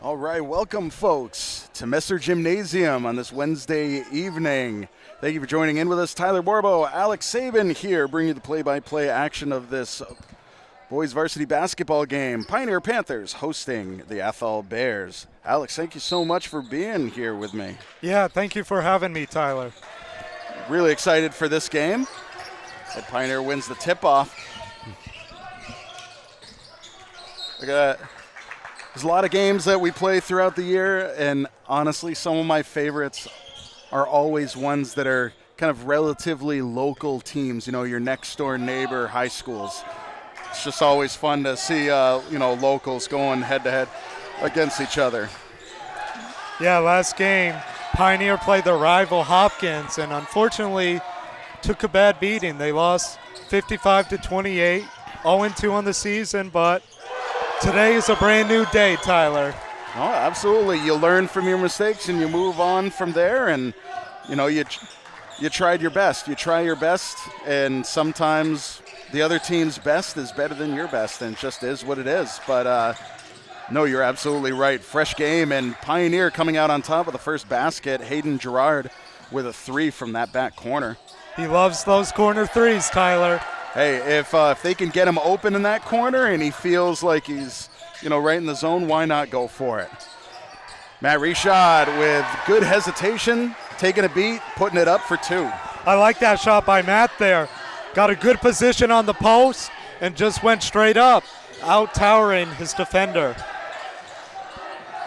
All right, welcome, folks, to Messer Gymnasium on this Wednesday evening. Thank you for joining in with us. Tyler Borbo, Alex Sabin here, bringing you the play-by-play action of this boys varsity basketball game. Pioneer Panthers hosting the Athol Bears. Alex, thank you so much for being here with me. Yeah, thank you for having me, Tyler. Really excited for this game. And Pioneer wins the tip-off. Look at that. There's a lot of games that we play throughout the year, and honestly, some of my favorites are always ones that are kind of relatively local teams, you know, your next-door neighbor high schools. It's just always fun to see, locals going head-to-head against each other. Yeah, last game, Pioneer played their rival Hopkins, and unfortunately took a bad beating. They lost 55-28, 0-2 on the season, but today is a brand new day, Tyler. Oh, absolutely. You learn from your mistakes and you move on from there, and you tried your best. You try your best, and sometimes the other team's best is better than your best, and it just is what it is. But no, you're absolutely right. Fresh game, and Pioneer coming out on top of the first basket. Hayden Gerard with a three from that back corner. He loves those corner threes, Tyler. Hey, if they can get him open in that corner and he feels like he's, right in the zone, why not go for it? Matt Reshad with good hesitation, taking a beat, putting it up for two. I like that shot by Matt there. Got a good position on the post and just went straight up, out-towering his defender.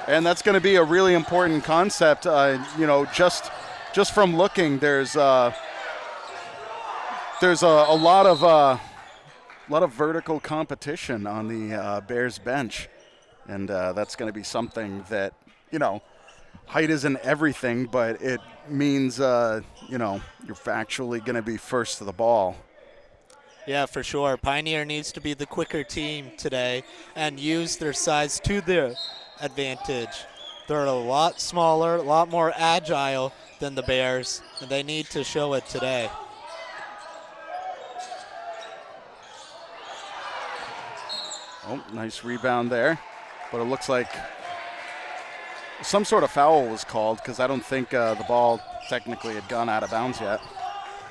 And that's going to be a really important concept. Just from looking, there's a lot of vertical competition on the Bears bench, and that's going to be something that, height isn't everything, but it means, you're factually going to be first to the ball. Yeah, for sure. Pioneer needs to be the quicker team today and use their size to their advantage. They're a lot smaller, a lot more agile than the Bears, and they need to show it today. Oh, nice rebound there. But it looks like some sort of foul was called, because I don't think the ball technically had gone out of bounds yet.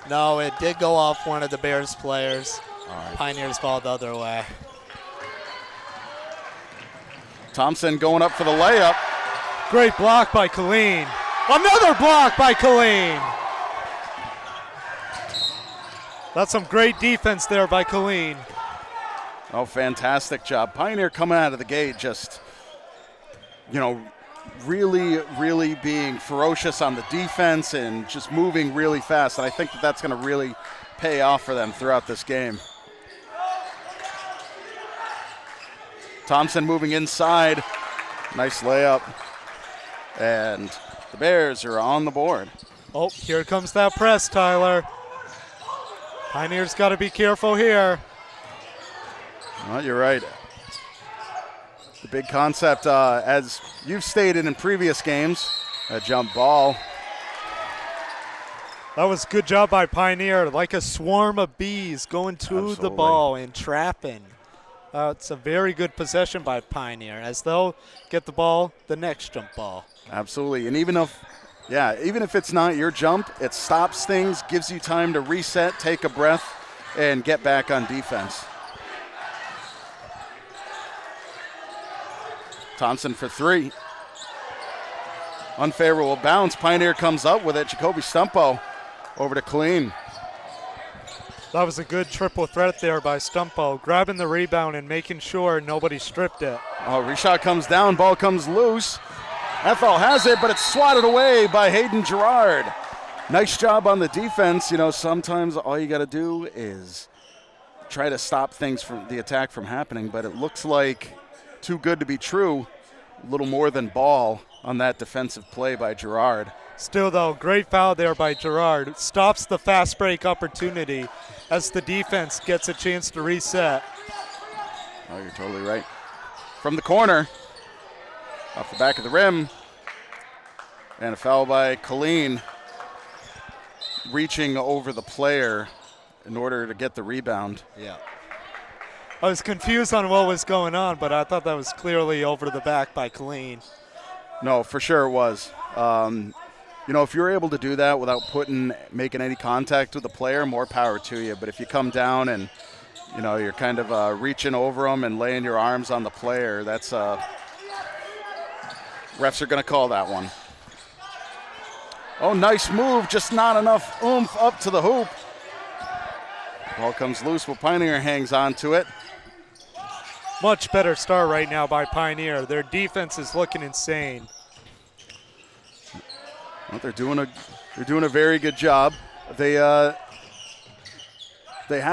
No, it did go off one of the Bears players. All right. Pioneers ball the other way. Thompson going up for the layup. Great block by Colleen. Another block by Colleen. That's some great defense there by Colleen. Oh, fantastic job. Pioneer coming out of the gate just, really, really being ferocious on the defense and just moving really fast. And I think that's going to really pay off for them throughout this game. Thompson moving inside. Nice layup. And the Bears are on the board. Oh, here comes that press, Tyler. Pioneers got to be careful here. Well, you're right. The big concept, as you've stated in previous games, a jump ball. That was a good job by Pioneer, like a swarm of bees going to Absolutely. the ball and trapping. It's a very good possession by Pioneer, as they'll get the ball, the next jump ball. Absolutely, and even if it's not your jump, it stops things, gives you time to reset, take a breath, and get back on defense. Thompson for three. Unfavorable bounce. Pioneer comes up with it. Jacoby Stumpo over to Colleen. That was a good triple threat there by Stumpo, grabbing the rebound and making sure nobody stripped it. Oh, Reshad comes down. Ball comes loose. Athol has it, but it's swatted away by Hayden Gerard. Nice job on the defense. Sometimes all you got to do is try to stop things from the attack from happening, but it looks like too good to be true. A little more than ball on that defensive play by Gerard. Still, though, great foul there by Gerard. It stops the fast break opportunity as the defense gets a chance to reset. Oh, you're totally right. From the corner, off the back of the rim, And a foul by Colleen, reaching over the player in order to get the rebound. Yeah. I was confused on what was going on, but I thought that was clearly over the back by Colleen. No, for sure it was. You know, if you're able to do that without making any contact with the player, more power to you. But if you come down and, you know, you're kind of reaching over them and laying your arms on the player, that's refs are going to call that one. Oh, nice move, just not enough oomph up to the hoop. Ball comes loose, but Pioneer hangs on to it. Much better start right now by Pioneer. Their defense is looking insane. Well, they're doing a very good job. They had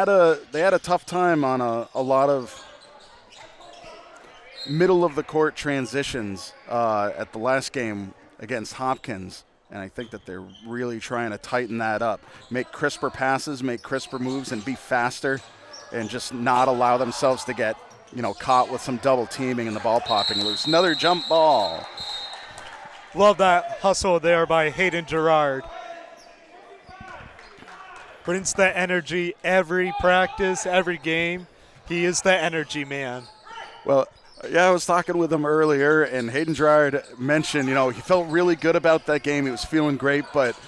a tough time on a lot of middle of the court transitions at the last game against Hopkins. And I think that they're really trying to tighten that up, make crisper passes, make crisper moves, and be faster, and just not allow themselves to get, you know, caught with some double teaming and the ball popping loose. Another jump ball. Love that hustle there by Hayden Gerard. Brings the energy every practice, every game. He is the energy man. Well, yeah, I was talking with him earlier, and Hayden Gerard mentioned, you know, he felt really good about that game. He was feeling great, but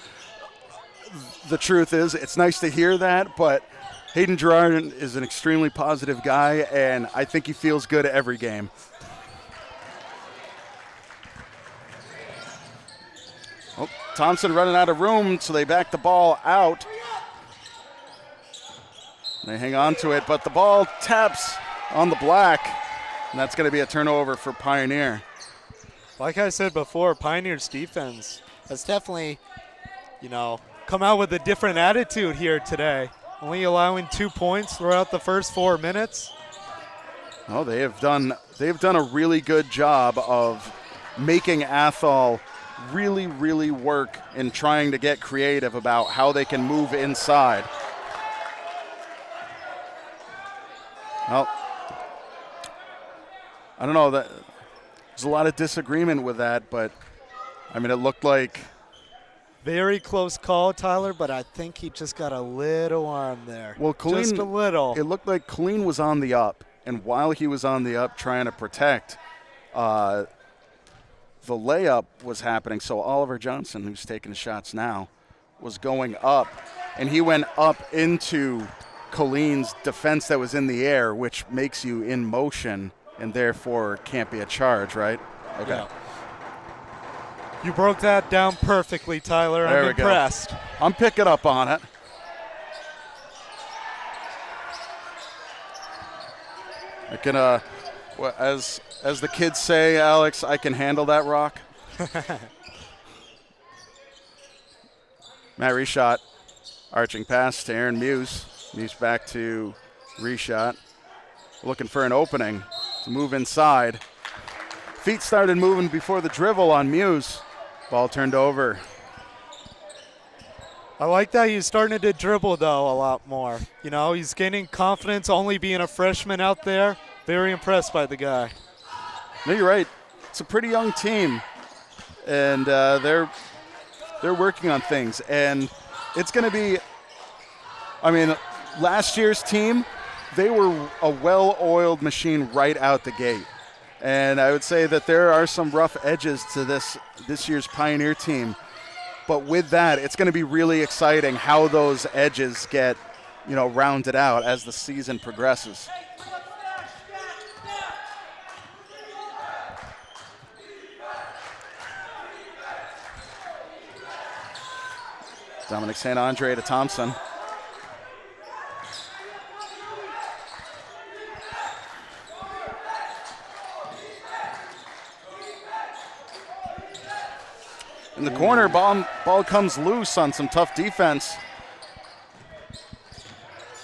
the truth is, it's nice to hear that, but Hayden Gerard is an extremely positive guy, and I think he feels good every game. Oh, Thompson running out of room, so they back the ball out. They hang on to it, but the ball taps on the black. And that's going to be a turnover for Pioneer. Like I said before, Pioneer's defense That's definitely, you know, come out with a different attitude here today. Only allowing 2 points throughout the first 4 minutes. Oh, they've done a really good job of making Athol really, really work in trying to get creative about how they can move inside. Well, I don't know, there's a lot of disagreement with that, but I mean, it looked like Very close call, Tyler, but I think he just got a little arm there. Well, Colleen, just a little. It looked like Colleen was on the up, and while he was on the up trying to protect, the layup was happening. So Oliver Johnson, who's taking the shots now, was going up, and he went up into Colleen's defense that was in the air, which makes you in motion, and therefore can't be a charge, right? Okay. Yeah. You broke that down perfectly, Tyler. There I'm we go. impressed. I'm picking up on it. I can, as the kids say, Alex, I can handle that rock. Matt Reshot, arching pass to Aaron Muse. Muse back to Reshot. Looking for an opening to move inside. Feet started moving before the dribble on Muse. Ball turned over. I like that he's starting to dribble, though, a lot more. You know, he's gaining confidence only being a freshman out there. Very impressed by the guy. No, you're right. It's a pretty young team, and they're working on things. And it's going to be, I mean, last year's team, they were a well-oiled machine right out the gate. And I would say that there are some rough edges to this year's Pioneer team. But with that, it's going to be really exciting how those edges get, you know, rounded out as the season progresses. Dominic St. Andre to Thompson. In the corner, ball comes loose on some tough defense.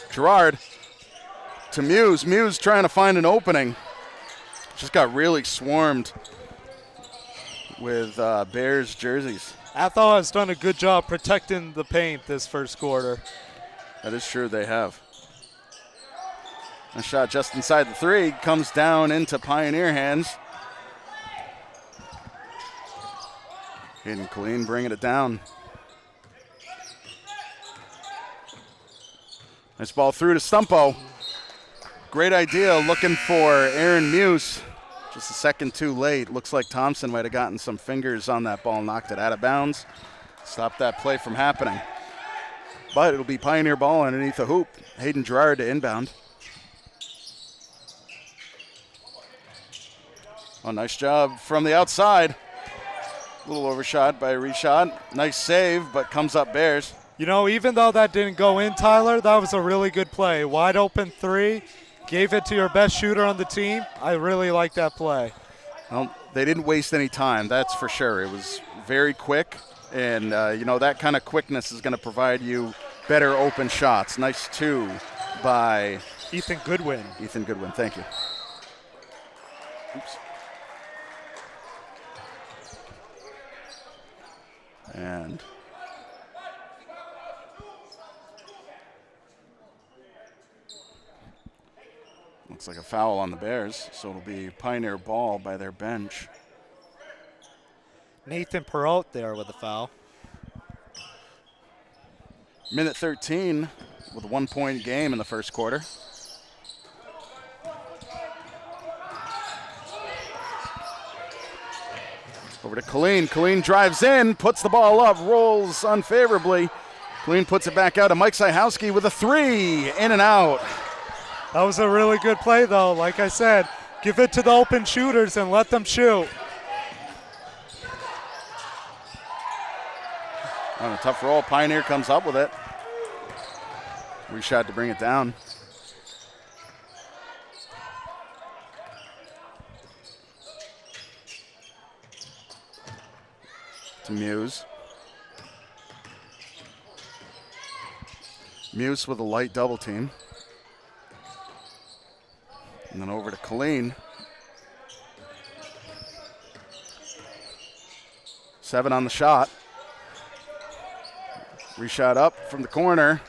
Gerard to Muse. Muse trying to find an opening. Just got really swarmed with Bears jerseys. Athol has done a good job protecting the paint this first quarter. That is true, they have. A shot just inside the three, comes down into Pioneer hands. Hayden Colleen bringing it down. Nice ball through to Stumpo. Great idea looking for Aaron Muse. Just a second too late. Looks like Thompson might have gotten some fingers on that ball, knocked it out of bounds. Stopped that play from happening. But it'll be Pioneer ball underneath the hoop. Hayden Gerard to inbound. Oh, nice job from the outside. A little overshot by Reshad. Nice save, but comes up Bears. You know, even though that didn't go in, Tyler, that was a really good play. Wide open three. Gave it to your best shooter on the team. I really like that play. Well, they didn't waste any time, that's for sure. It was very quick, and, you know, that kind of quickness is going to provide you better open shots. Nice two by Ethan Goodwin. Ethan Goodwin, thank you. Oops. And looks like a foul on the Bears, so it'll be Pioneer ball by their bench. Nathan Perot there with a foul. Minute 13 with a 1-point game in the first quarter. Over to Colleen. Colleen drives in, puts the ball up, rolls unfavorably. Colleen puts it back out to Mike Syhowski with a three, in and out. That was a really good play, though. Like I said, give it to the open shooters and let them shoot. On a tough roll, Pioneer comes up with it. Reshot to bring it down. To Muse. Muse with a light double team. And then over to Colleen. 7 on the shot. Reshot up from the corner.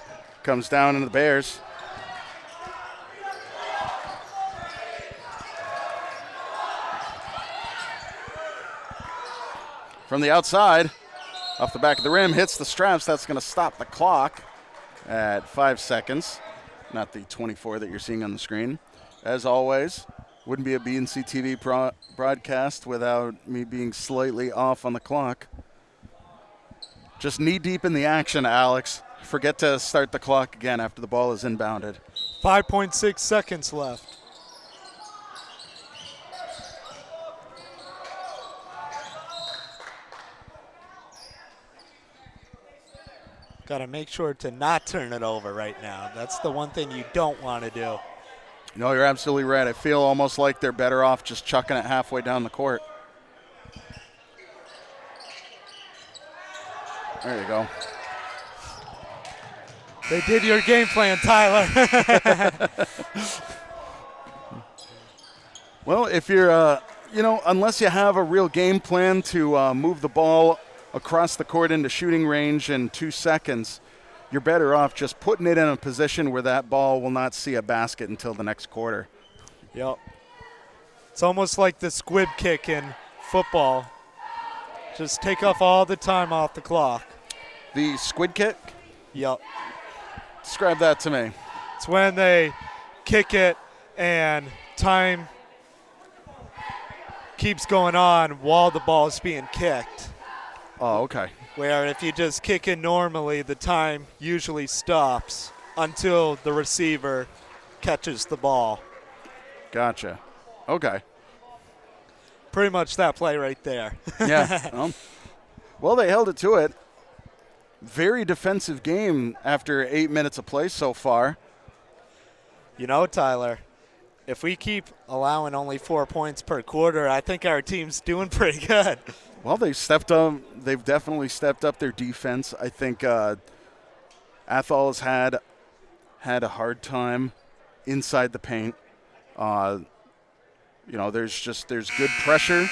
Comes down into the Bears. From the outside, off the back of the rim, hits the straps. That's going to stop the clock at 5 seconds. Not the 24 that you're seeing on the screen. As always, wouldn't be a BNC TV broadcast without me being slightly off on the clock. Just knee deep in the action, Alex. Forget to start the clock again after the ball is inbounded. 5.6 seconds left. Got to make sure to not turn it over right now. That's the one thing you don't want to do. No, you're absolutely right. I feel almost like they're better off just chucking it halfway down the court. There you go. They did your game plan, Tyler. Well, if you're, unless you have a real game plan to move the ball across the court into shooting range in 2 seconds, you're better off just putting it in a position where that ball will not see a basket until the next quarter. Yep. It's almost like the squib kick in football. Just take off all the time off the clock. The squid kick? Yep. Describe that to me. It's when they kick it and time keeps going on while the ball is being kicked. Oh, okay. Where if you just kick it normally, the time usually stops until the receiver catches the ball. Gotcha. Okay. Pretty much that play right there. Yeah. Well, they held it to it. Very defensive game after 8 minutes of play so far. You know, Tyler, if we keep allowing only 4 points per quarter, I think our team's doing pretty good. Well, they've stepped up. They've definitely stepped up their defense. I think Athol has had a hard time inside the paint. There's good pressure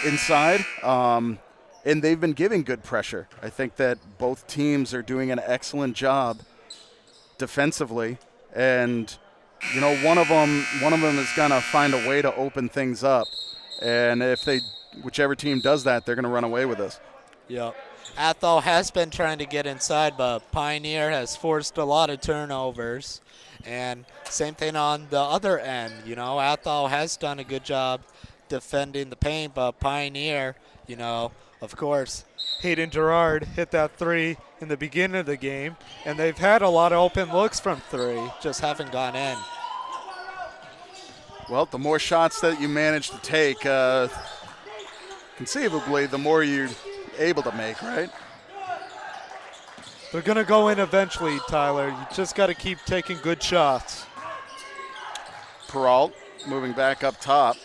inside, and they've been giving good pressure. I think that both teams are doing an excellent job defensively, and one of them is gonna find a way to open things up, and whichever team does that, they're going to run away with us. Yep. Athol has been trying to get inside, but Pioneer has forced a lot of turnovers. And same thing on the other end. You know, Athol has done a good job defending the paint, but Pioneer, you know, of course. Hayden Gerard hit that 3 in the beginning of the game, and they've had a lot of open looks from 3. Just haven't gone in. Well, the more shots that you manage to take, conceivably, the more you're able to make, right? They're going to go in eventually, Tyler. You just got to keep taking good shots. Peralt moving back up top.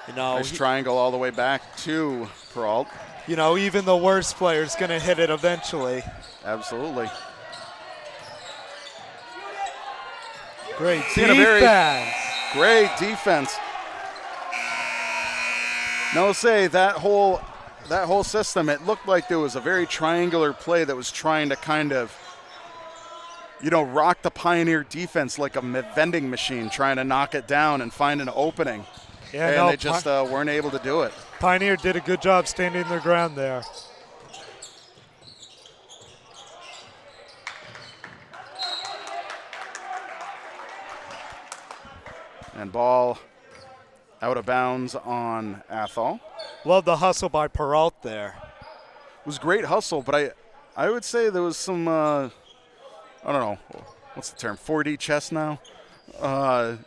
You know, Nice triangle all the way back to Peralt. You know, even the worst player is going to hit it eventually. Absolutely. Great Seeing a very defense. great defense. No, say that whole system, it looked like there was a very triangular play that was trying to kind of, you know, rock the Pioneer defense like a vending machine, trying to knock it down and find an opening. Yeah, and no, they just weren't able to do it. Pioneer did a good job standing their ground there. And ball out of bounds on Athol. Love the hustle by Peralt there. It was great hustle, but I would say there was some, I don't know, what's the term, 4D chess now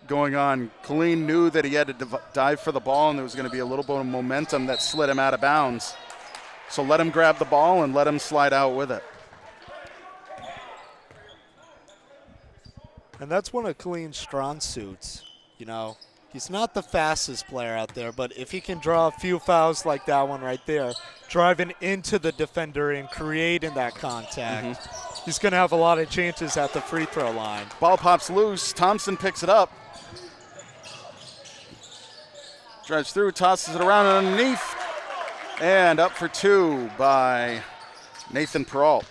going on. Colleen knew that he had to dive for the ball, and there was going to be a little bit of momentum that slid him out of bounds. So let him grab the ball and let him slide out with it. And that's one of Colleen's strong suits. You know, he's not the fastest player out there, but if he can draw a few fouls like that one right there, driving into the defender and creating that contact, he's going to have a lot of chances at the free throw line. Ball pops loose. Thompson picks it up. Drives through, tosses it around underneath. And up for 2 by Nathan Peralt.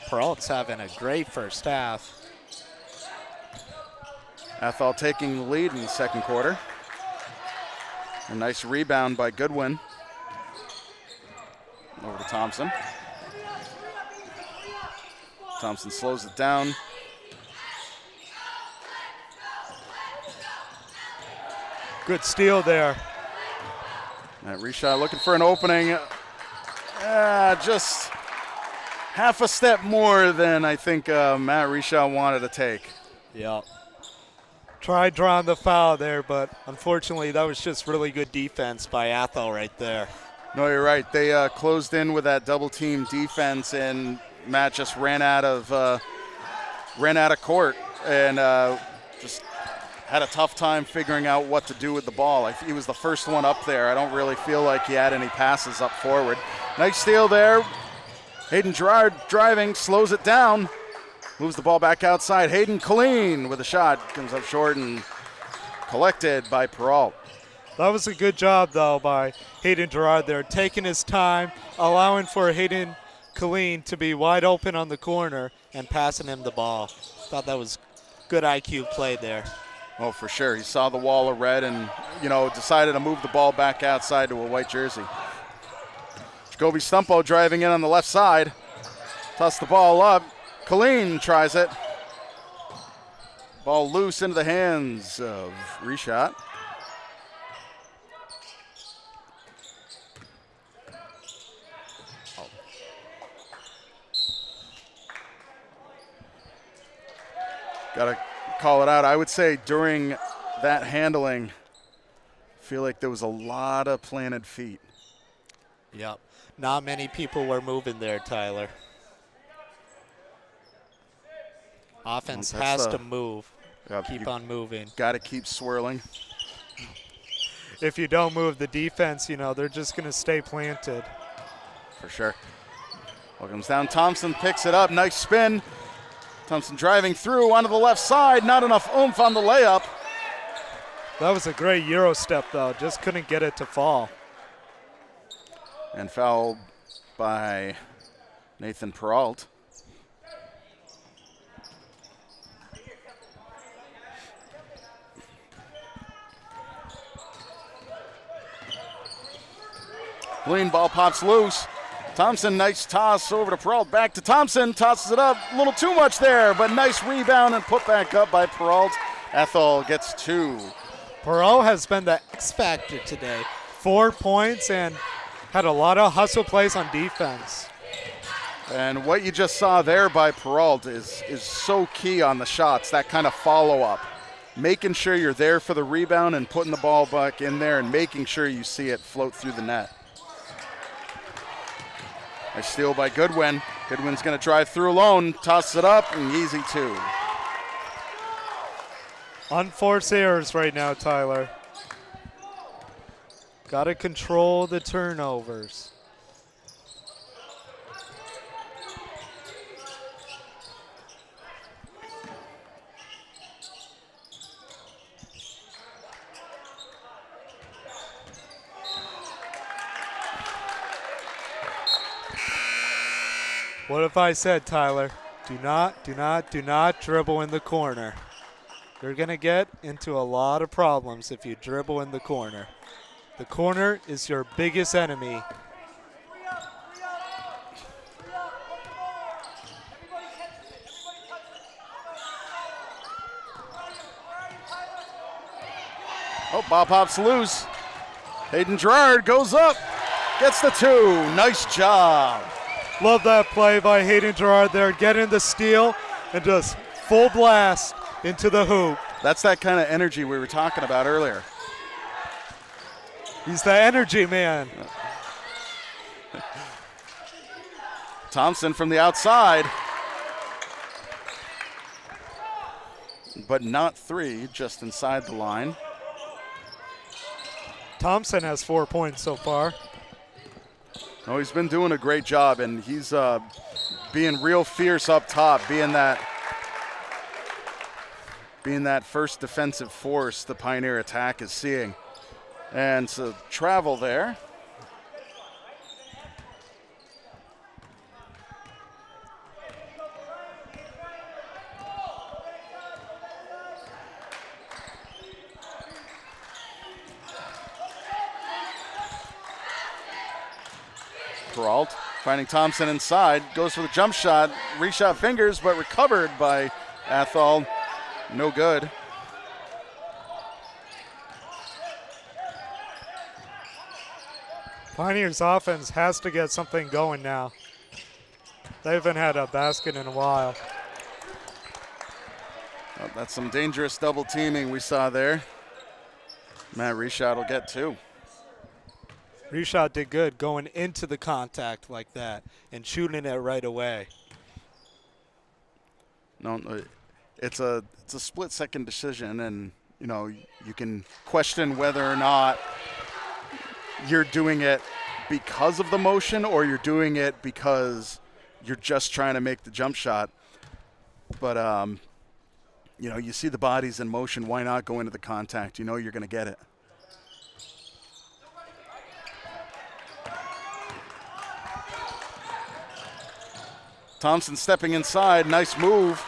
Peralt's having a great first half. Athol taking the lead in the second quarter. A nice rebound by Goodwin. Over to Thompson. Thompson slows it down. Good steal there. Matt Reshot looking for an opening. Just half a step more than I think Matt Reshot wanted to take. Yep. Tried drawing the foul there, but unfortunately that was just really good defense by Athol right there. No, you're right. They closed in with that double team defense, and Matt just ran out of court and just had a tough time figuring out what to do with the ball. He was the first one up there. I don't really feel like he had any passes up forward. Nice steal there. Hayden Gerard driving, slows it down. Moves the ball back outside. Hayden Colleen with a shot. Comes up short and collected by Peralt. That was a good job, though, by Hayden Gerard there, taking his time, allowing for Hayden Colleen to be wide open on the corner and passing him the ball. Thought that was good IQ play there. Oh, for sure. He saw the wall of red and, you know, decided to move the ball back outside to a white jersey. Jacoby Stumpo driving in on the left side. Toss the ball up. Colleen tries it. Ball loose into the hands of Reshot. Got to call it out. I would say during that handling, I feel like there was a lot of planted feet. Yep. Not many people were moving there, Tyler. Offense has to move. Keep on moving. Got to keep swirling. If you don't move the defense, you know, they're just going to stay planted. For sure. Ball comes down. Thompson picks it up. Nice spin. Thompson driving through onto the left side. Not enough oomph on the layup. That was a great Euro step, though. Just couldn't get it to fall. And fouled by Nathan Peralt. Clean ball pops loose. Thompson, nice toss over to Peralt. Back to Thompson, tosses it up. A little too much there, but nice rebound and put back up by Peralt. Athol gets 2. Perot has been the X factor today. 4 points and had a lot of hustle plays on defense. And what you just saw there by Peralt is so key on the shots, that kind of follow-up. Making sure you're there for the rebound and putting the ball back in there and making sure you see it float through the net. Nice steal by Goodwin. Goodwin's going to drive through alone, tosses it up, and easy 2. Unforced errors right now, Tyler. Got to control the turnovers. What if I said, Tyler, do not dribble in the corner. You're going to get into a lot of problems if you dribble in the corner. The corner is your biggest enemy. Oh, ball pops loose. Hayden Gerard goes up, gets the 2. Nice job. Love that play by Hayden Gerard there, getting the steal and just full blast into the hoop. That's that kind of energy we were talking about earlier. He's the energy man. Thompson from the outside. But not 3, just inside the line. Thompson has 4 points so far. Oh, he's been doing a great job, and he's being real fierce up top, being that first defensive force the Pioneer attack is seeing. And so travel there. Peralt finding Thompson inside, goes for the jump shot, reshot fingers, but recovered by Athol. No good. Pioneers offense has to get something going now. They haven't had a basket in a while. Well, that's some dangerous double teaming we saw there. Matt Reshot will get 2. Reshot did good going into the contact like that and shooting it right away. No, it's a split-second decision, and you can question whether or not you're doing it because of the motion or you're doing it because you're just trying to make the jump shot. But you see the bodies in motion. Why not go into the contact? You know you're going to get it. Thompson stepping inside, nice move,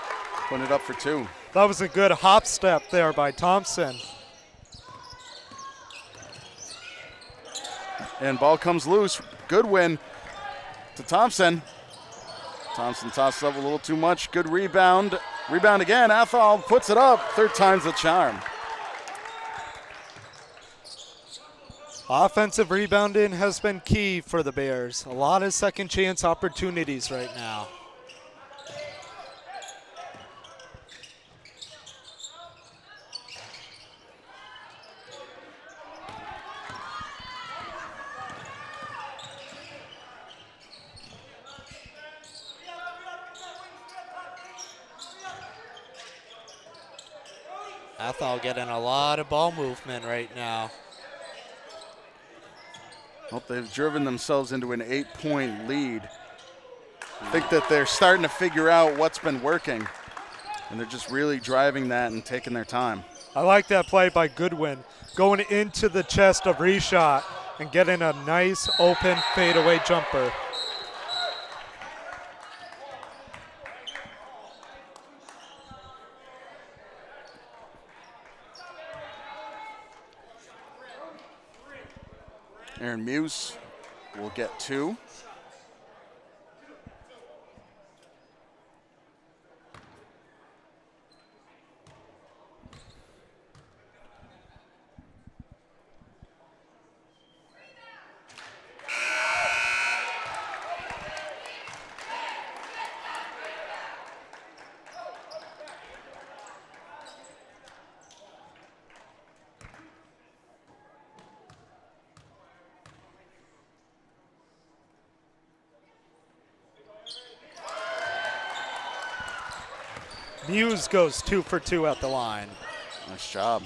putting it up for 2. That was a good hop step there by Thompson. And ball comes loose, Goodwin to Thompson. Thompson tosses up a little too much, good rebound. Rebound again, Athol puts it up, 3rd time's the charm. Offensive rebounding has been key for the Bears. A lot of second chance opportunities right now. Athol getting a lot of ball movement right now. Well, they've driven themselves into an 8-point lead. I think that they're starting to figure out what's been working, and they're just really driving that and taking their time. I like that play by Goodwin, going into the chest of Reshot and getting a nice open fadeaway jumper. Aaron Muse will get 2. Muse goes 2 for 2 at the line. Nice job.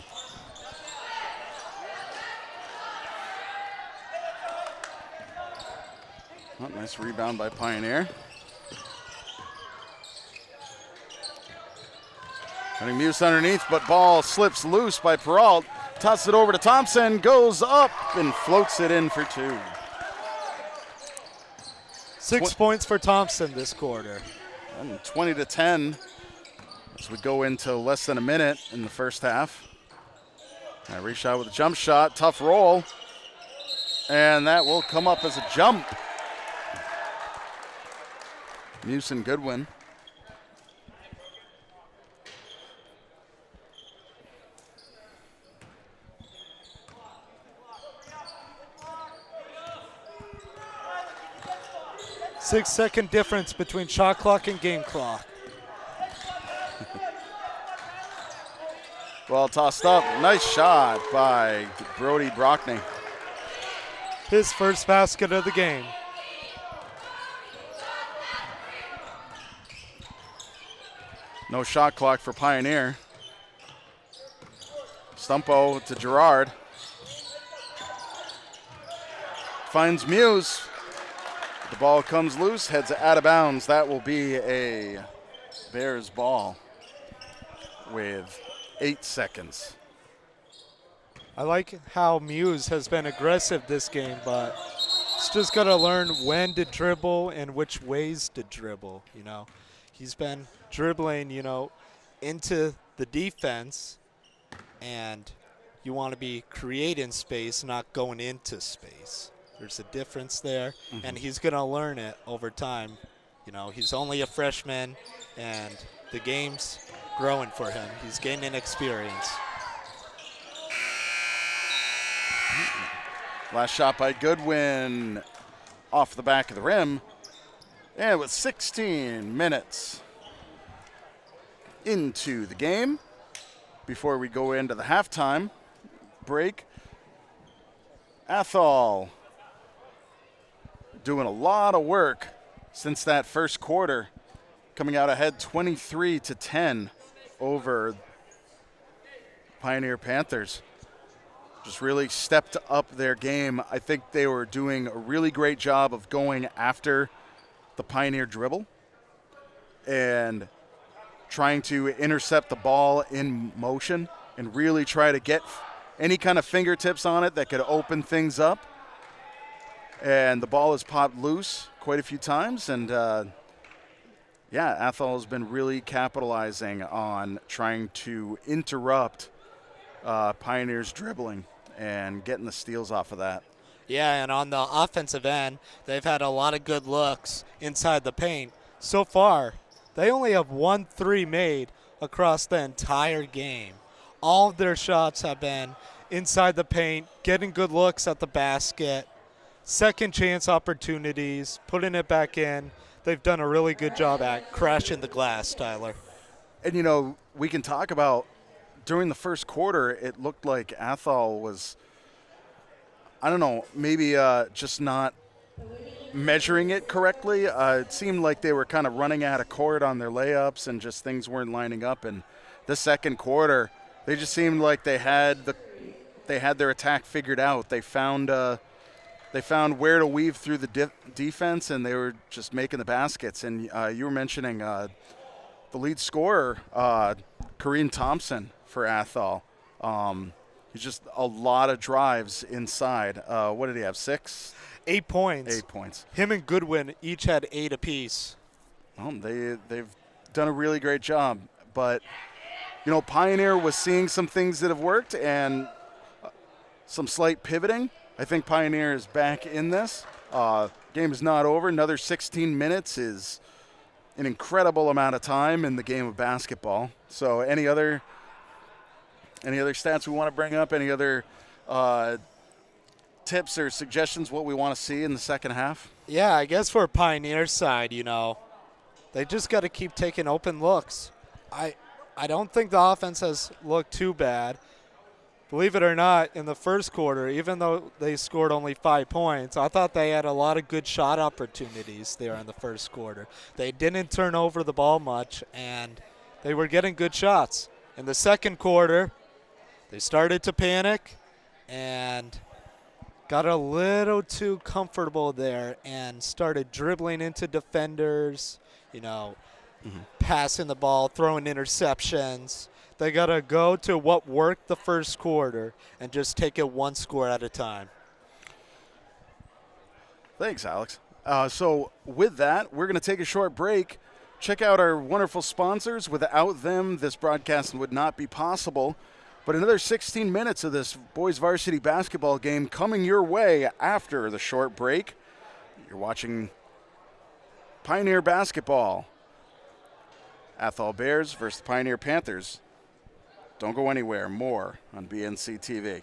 Oh, nice rebound by Pioneer. Running Muse underneath, but ball slips loose by Peralt. Tosses it over to Thompson, goes up and floats it in for 2. 6 points for Thompson this quarter. And 20-10 as we go into less than a minute in the first half. Reshot with a jump shot, tough roll. And that will come up as a jump. Muse and Goodwin. Six-second difference between shot clock and game clock. Well tossed up. Nice shot by Brody Brockney. His first basket of the game. No shot clock for Pioneer. Stumpo to Gerard. Finds Muse. The ball comes loose, heads out of bounds. That will be a Bears ball with 8 seconds. I like how Muse has been aggressive this game, but he's just got to learn when to dribble and which ways to dribble, you know. He's been dribbling, you know, into the defense, and you want to be creating space, not going into space. There's a difference there, and he's going to learn it over time. You know, he's only a freshman, and the game's growing for him. He's gaining experience. Last shot by Goodwin off the back of the rim. And with 16 minutes into the game, before we go into the halftime break, Athol doing a lot of work since that first quarter, coming out ahead 23-10 over Pioneer Panthers. Just really stepped up their game. I think they were doing a really great job of going after the Pioneer dribble and trying to intercept the ball in motion and really try to get any kind of fingertips on it that could open things up. And the ball has popped loose quite a few times, and Athol has been really capitalizing on trying to interrupt Pioneer's dribbling and getting the steals off of that. Yeah, and on the offensive end, they've had a lot of good looks inside the paint. So far, they only have 1 3 made across the entire game. All of their shots have been inside the paint, getting good looks at the basket, second chance opportunities, putting it back in. They've done a really good job at crashing the glass, Tyler. And, you know, we can talk about during the first quarter, it looked like Athol was, I don't know, maybe just not measuring it correctly. It seemed like they were kind of running out of court on their layups and just things weren't lining up. And the second quarter, they just seemed like they had their attack figured out. They found where to weave through the defense, and they were just making the baskets. And you were mentioning the lead scorer, Kareem Thompson for Athol. He's just a lot of drives inside. What did he have, 6? 8 points. 8 points. Him and Goodwin each had 8 apiece. They've done a really great job. But, you know, Pioneer was seeing some things that have worked and some slight pivoting. I think Pioneer is back in this, Game is not over. Another 16 minutes is an incredible amount of time in the game of basketball. So any other stats we want to bring up? Any other tips or suggestions what we want to see in the second half? Yeah, I guess for Pioneer's side, they just got to keep taking open looks. I don't think the offense has looked too bad. Believe it or not, in the first quarter, even though they scored only 5 points, I thought they had a lot of good shot opportunities there in the first quarter. They didn't turn over the ball much, and they were getting good shots. In the second quarter, they started to panic and got a little too comfortable there and started dribbling into defenders, passing the ball, throwing interceptions. They got to go to what worked the first quarter and just take it one score at a time. Thanks, Alex. So with that, we're going to take a short break. Check out our wonderful sponsors. Without them, this broadcast would not be possible. But another 16 minutes of this boys varsity basketball game coming your way after the short break. You're watching Pioneer basketball. Athol Bears versus Pioneer Panthers. Don't go anywhere. More on BNC TV.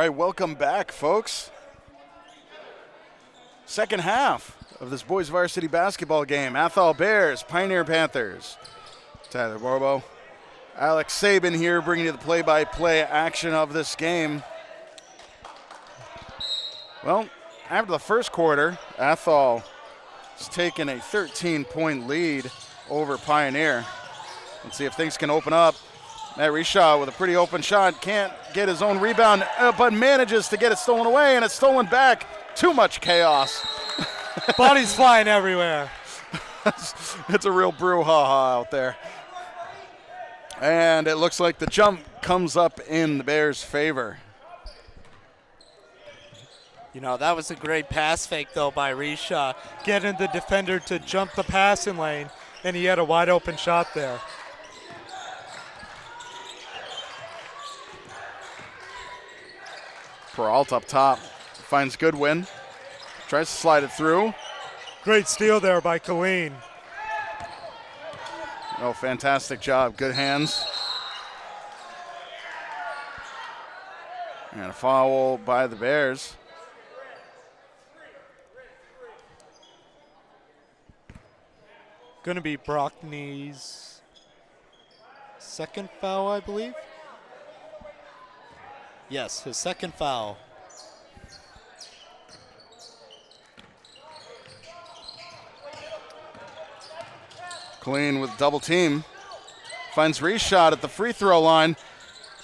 right, welcome back, folks. Second half of this boys varsity basketball game. Athol Bears, Pioneer Panthers. Tyler Borbo, Alex Sabin here bringing you the play-by-play action of this game. Well, after the first quarter, Athol has taken a 13-point lead over Pioneer. Let's see if things can open up. Matt Reshaw with a pretty open shot, can't get his own rebound, but manages to get it stolen away, and it's stolen back. Too much chaos. Bodies flying everywhere. It's a real brouhaha out there. And it looks like the jump comes up in the Bears' favor. You know, that was a great pass fake, though, by Reshaw. Getting the defender to jump the passing lane, and he had a wide open shot there. Peralta up top, finds Goodwin, tries to slide it through. Great steal there by Colleen. Oh, fantastic job, good hands. And a foul by the Bears. Going to be Brockney's second foul, I believe. Yes, his second foul. Clean with double team. Finds reshot at the free throw line.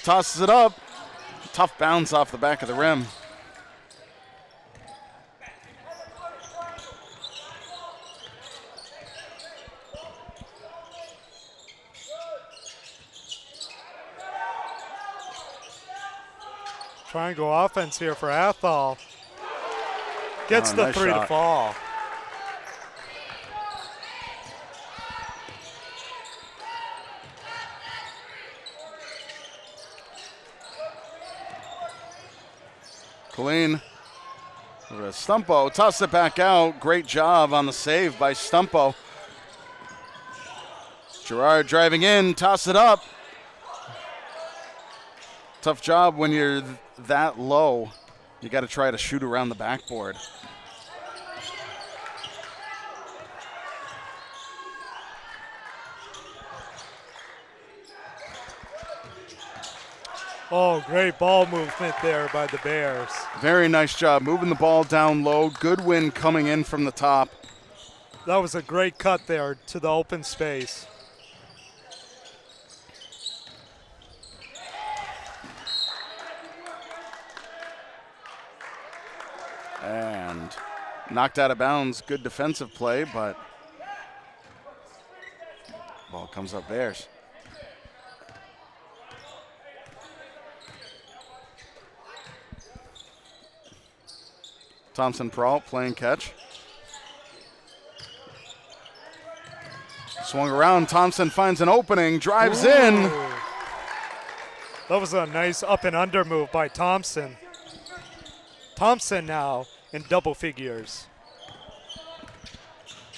Tosses it up. Tough bounce off the back of the rim. Triangle offense here for Athol. Gets the nice three shot to fall. Colleen over to Stumpo. Tosses it back out. Great job on the save by Stumpo. Gerard driving in. Toss it up. Tough job when you're that low. You got to try to shoot around the backboard. Oh, great ball movement there by the Bears. Very nice job moving the ball down low. Goodwin coming in from the top. That was a great cut there to the open space. And knocked out of bounds. Good defensive play, but ball comes up Bears. Thompson Peralt playing catch. Swung around. Thompson finds an opening, drives in. That was a nice up and under move by Thompson. Thompson now in double figures.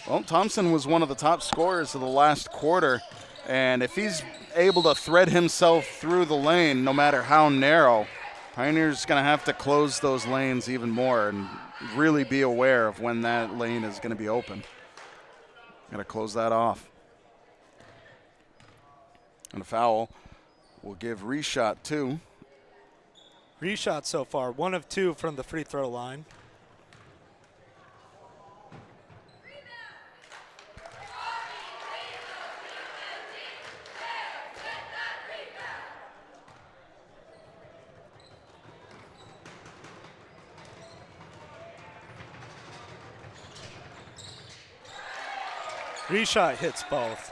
Well, Thompson was one of the top scorers of the last quarter, and if he's able to thread himself through the lane, no matter how narrow, Pioneer's going to have to close those lanes even more and really be aware of when that lane is going to be open. Got to close that off. And a foul will give reshot 2. Reshot so far, 1 of 2 from the free throw line. Reshot hits both.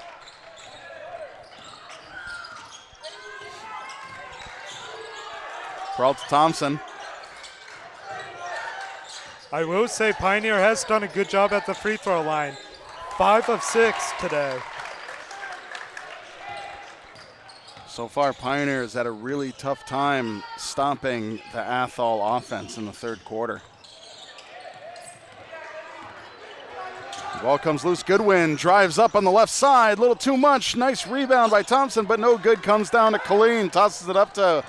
Peralta Thompson. I will say Pioneer has done a good job at the free throw line. 5 of 6 today. So far, Pioneer has had a really tough time stopping the Athol offense in the third quarter. Ball comes loose. Goodwin drives up on the left side. A little too much. Nice rebound by Thompson, but no good. Comes down to Colleen. Tosses it up to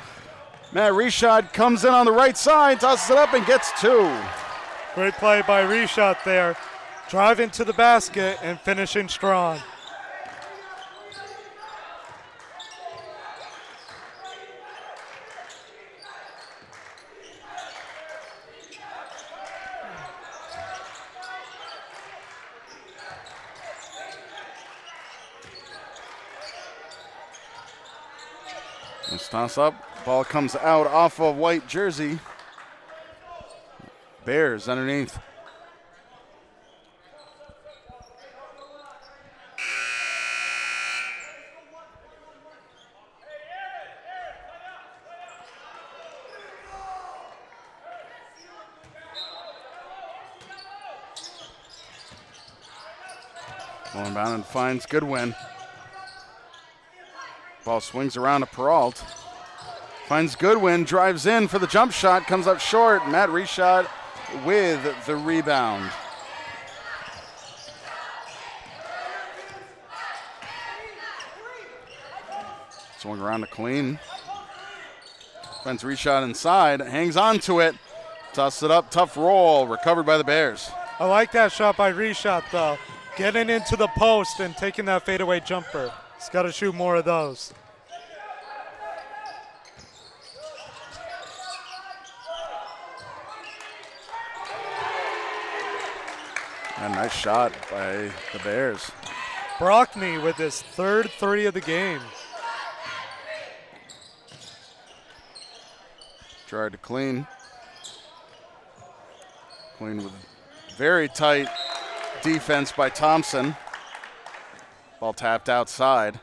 Matt Reshad. Comes in on the right side. Tosses it up and gets 2. Great play by Reshot there. Driving to the basket and finishing strong. Let's toss up. Ball comes out off a white jersey. Bears underneath. Going down and finds Goodwin. Ball swings around to Peralt. Finds Goodwin, drives in for the jump shot, comes up short. Matt Reshot with the rebound. Swing around to Colleen. Finds Reshot inside, hangs on to it. Tosses it up, tough roll, recovered by the Bears. I like that shot by Reshot though. Getting into the post and taking that fadeaway jumper. He's got to shoot more of those. A nice shot by the Bears. Brockney with his third 3 of the game. Tried to clean. Clean with very tight defense by Thompson. Ball tapped outside.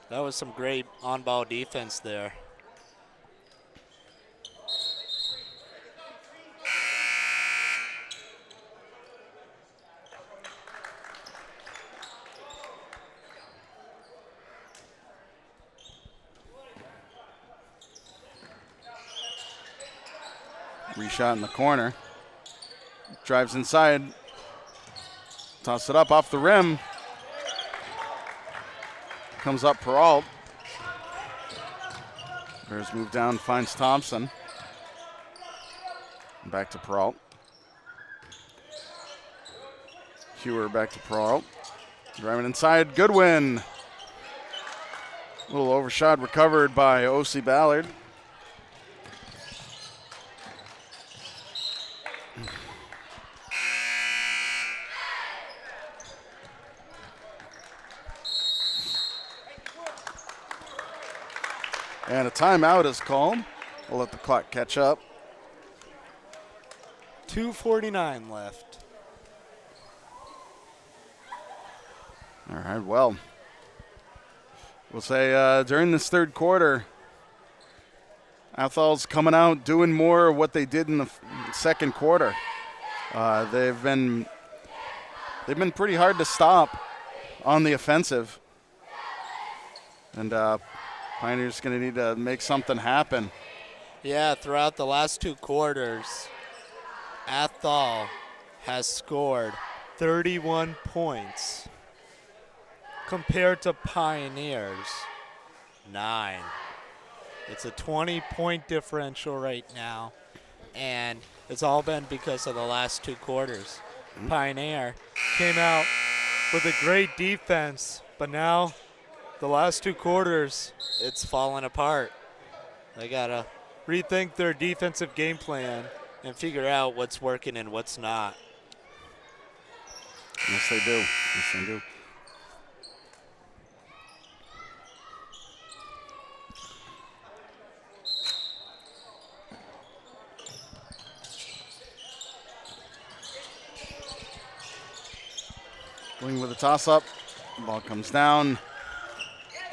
That was some great on-ball defense there. Reshot in the corner. Drives inside. Toss it up off the rim. Comes up Peralt. Bears move down, finds Thompson. Back to Peralt. Hewer back to Peralt. Driving inside, Goodwin. Little overshot recovered by O.C. Ballard. And a timeout is called. We'll let the clock catch up. 2:49 left. All right, well, we'll say during this third quarter, Athol's coming out doing more of what they did in the second quarter. They've been pretty hard to stop on the offensive. And Pioneers going to need to make something happen. Yeah, throughout the last 2 quarters, Athol has scored 31 points compared to Pioneers 9. It's a 20-point differential right now, and it's all been because of the last 2 quarters. Pioneer Came out with a great defense, but now the last 2 quarters, it's falling apart. They gotta rethink their defensive game plan. and figure out what's working and what's not. Yes, they do. Yes, they do. Going with a toss-up. Ball comes down.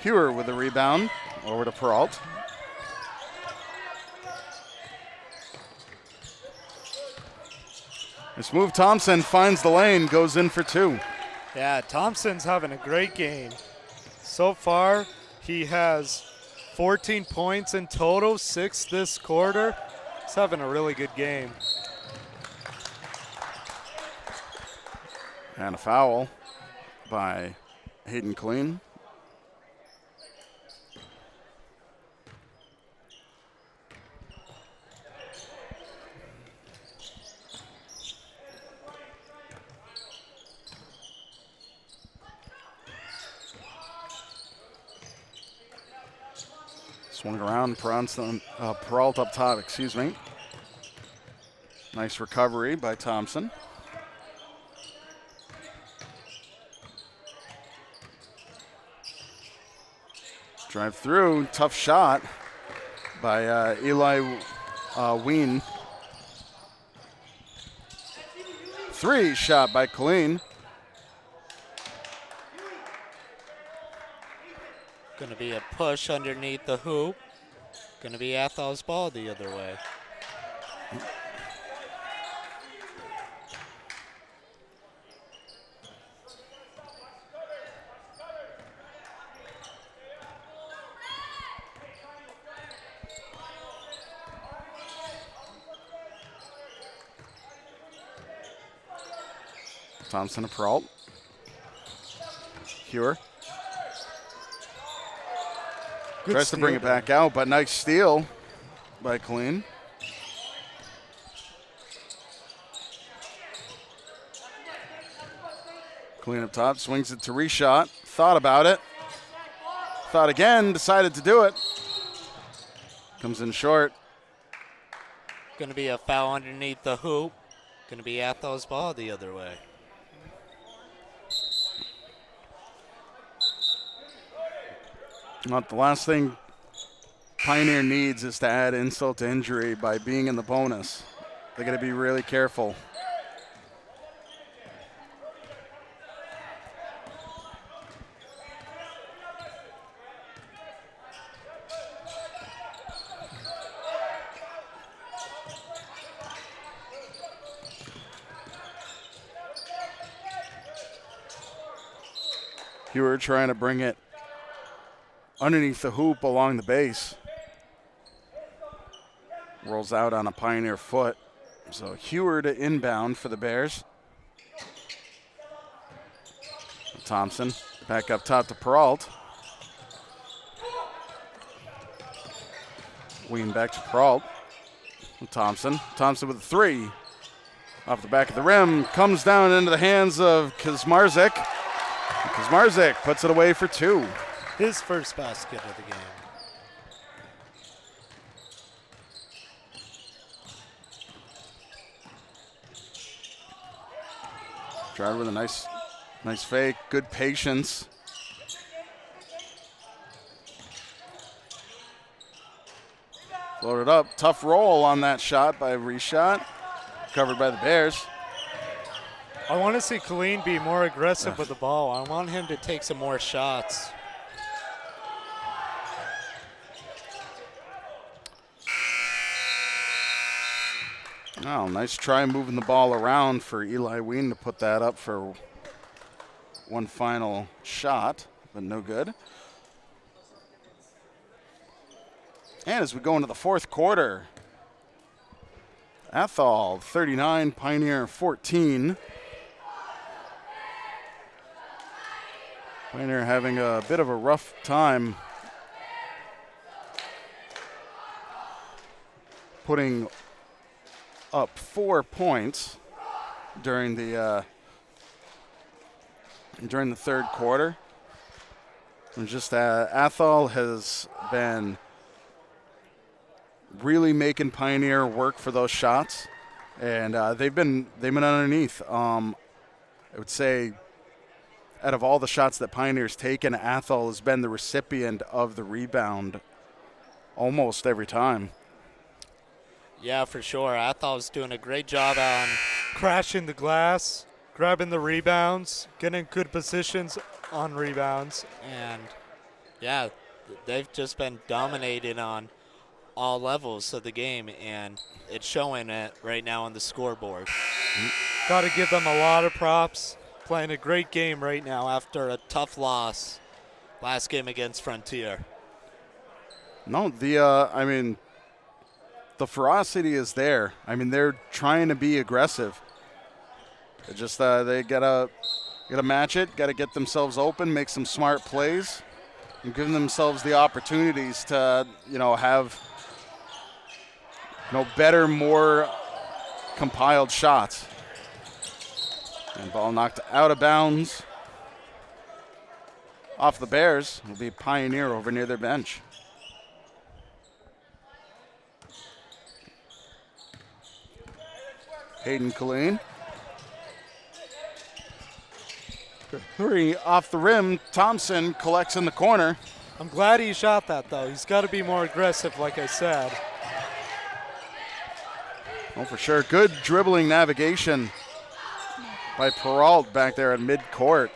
Hewer with the rebound. Over to Peralt. This move, Thompson finds the lane, goes in for 2. Yeah, Thompson's having a great game. So far, he has 14 points in total, 6 this quarter. He's having a really good game. And a foul by Hayden Clean. Swung around, Peralt up top, excuse me. Nice recovery by Thompson. Drive through, tough shot by Eli Ween. 3 shot by Colleen. Going to be a push underneath the hoop. Going to be Athol's ball the other way. Thompson to Peralt. Hewer. Good Tries to bring it steal back out, but nice steal by Colleen. Colleen up top, swings it to reshot. Thought about it. Thought again, decided to do it. Comes in short. Going to be a foul underneath the hoop. Going to be Athol's ball the other way. Not the last thing Pioneer needs is to add insult to injury by being in the bonus. They got to be really careful. Hewer trying to bring it underneath the hoop along the base. Rolls out on a Pioneer foot. So Hewer to inbound for the Bears. Thompson back up top to Peralt. Ween back to Peralt. Thompson with a three. Off the back of the rim. Comes down into the hands of Kazmarzik. Kazmarzik puts it away for two. His first basket of the game. Tried with a nice fake, good patience. Floated up, tough roll on that shot by Reshot. Covered by the Bears. I want to see Colleen be more aggressive with the ball. I want him to take some more shots. Oh, nice try moving the ball around for Eli Ween to put that up for one final shot, but no good. And as we go into the fourth quarter, Athol 39, Pioneer 14. Pioneer having a bit of a rough time putting up 4 points during the third quarter. And just Athol has been really making Pioneer work for those shots, and they've been underneath. I would say, out of all the shots that Pioneer's taken, Athol has been the recipient of the rebound almost every time. Yeah, for sure. Athol's doing a great job on crashing the glass, grabbing the rebounds, getting good positions on rebounds. And, yeah, they've just been dominating on all levels of the game, and it's showing it right now on the scoreboard. Got to give them a lot of props. Playing a great game right now after a tough loss last game against Frontier. No, the ferocity is there. I mean, they're trying to be aggressive. It just they gotta match it, gotta get themselves open, make some smart plays, and give themselves the opportunities to have better, more compiled shots. And ball knocked out of bounds off the Bears. It'll be Pioneer over near their bench. Hayden Colleen. Three off the rim. Thompson collects in the corner. I'm glad he shot that, though. He's got to be more aggressive, like I said. Oh, for sure. Good dribbling navigation by Peralt back there at mid-court.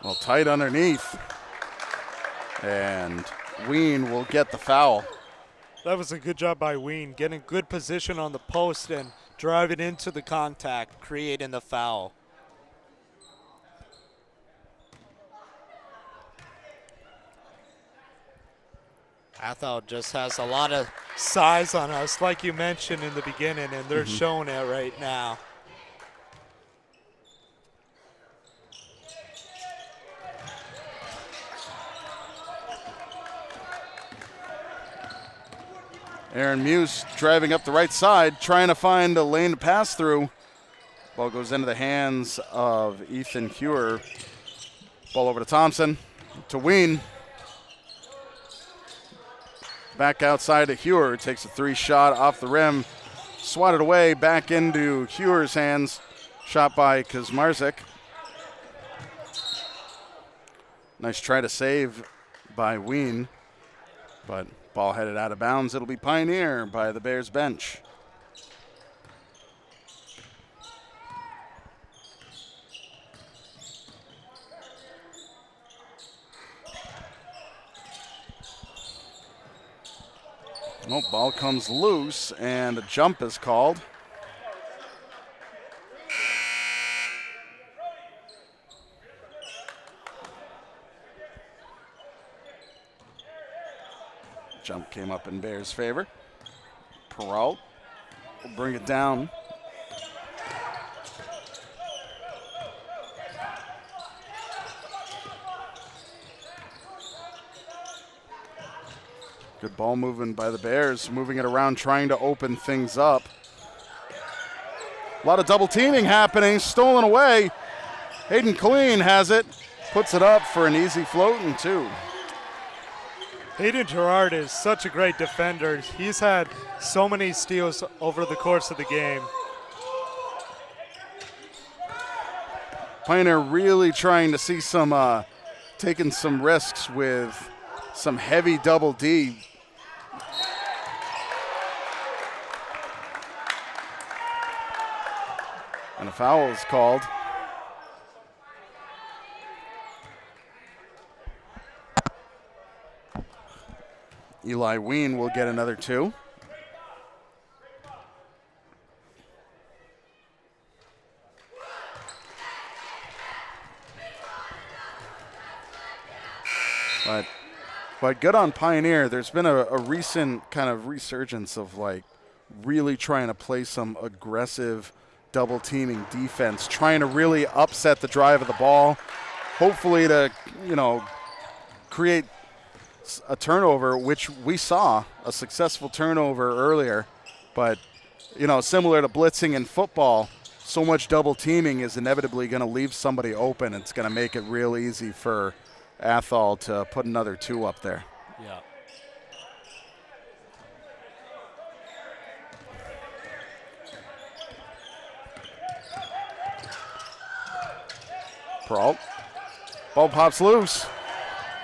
Well, tight underneath. And Ween will get the foul. That was a good job by Ween, getting good position on the post and driving into the contact, creating the foul. Athol just has a lot of size on us, like you mentioned in the beginning, and they're showing it right now. Aaron Muse driving up the right side, trying to find a lane to pass through. Ball goes into the hands of Ethan Hewer. Ball over to Thompson, to Ween. Back outside to Hewer, takes a 3-shot off the rim. Swatted away, back into Hewer's hands. Shot by Kuzmarzik. Nice try to save by Ween, but ball headed out of bounds. It'll be Pioneer by the Bears bench. Well, ball comes loose and a jump is called. Jump came up in Bears' favor. Peralt will bring it down. Good ball movement by the Bears, moving it around, trying to open things up. A lot of double teaming happening, stolen away. Hayden Killeen has it, puts it up for an easy float and 2. Hayden Gerard is such a great defender. He's had so many steals over the course of the game. Pioneer really trying to see some, taking some risks with some heavy double D. And a foul is called. Eli Ween will get another 2. But good on Pioneer. There's been a recent kind of resurgence of like really trying to play some aggressive double teaming defense, trying to really upset the drive of the ball, hopefully to, create a turnover, which we saw a successful turnover earlier. But, similar to blitzing in football, so much double teaming is inevitably going to leave somebody open. It's going to make it real easy for Athol to put another 2 up there. Yeah. Peralt. Ball pops loose.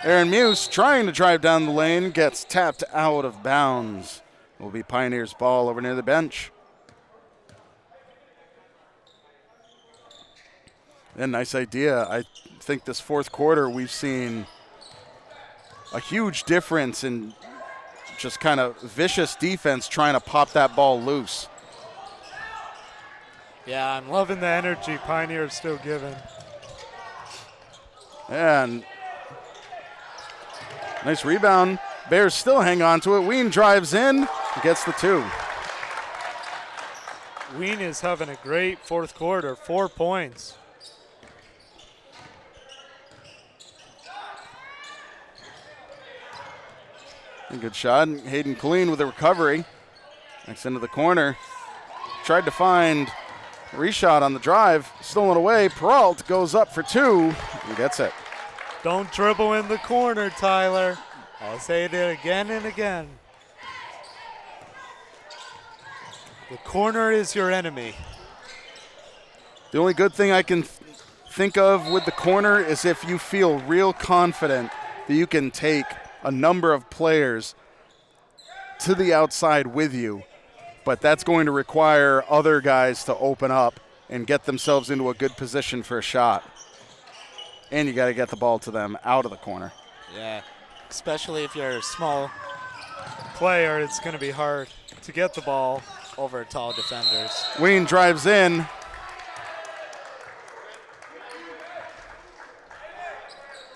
Aaron Muse trying to drive down the lane, gets tapped out of bounds. It will be Pioneer's ball over near the bench. And nice idea. I think this fourth quarter we've seen a huge difference in just kind of vicious defense trying to pop that ball loose. Yeah, I'm Loving the energy Pioneer is still giving. And nice rebound. Bears still hang on to it. Ween drives in, gets the 2. Ween is having a great fourth quarter, 4 points. A good shot. Hayden Killeen with a recovery. Next into the corner. Tried to find a reshot on the drive. Stolen away. Peralt goes up for 2 and gets it. Don't dribble in the corner, Tyler. I'll say it again and again. The corner is your enemy. The only good thing I can think of with the corner is if you feel real confident that you can take a number of players to the outside with you, but that's going to require other guys to open up and get themselves into a good position for a shot. And you got to get the ball to them out of the corner. Yeah, especially if you're a small player, it's going to be hard to get the ball over tall defenders. Ween drives in.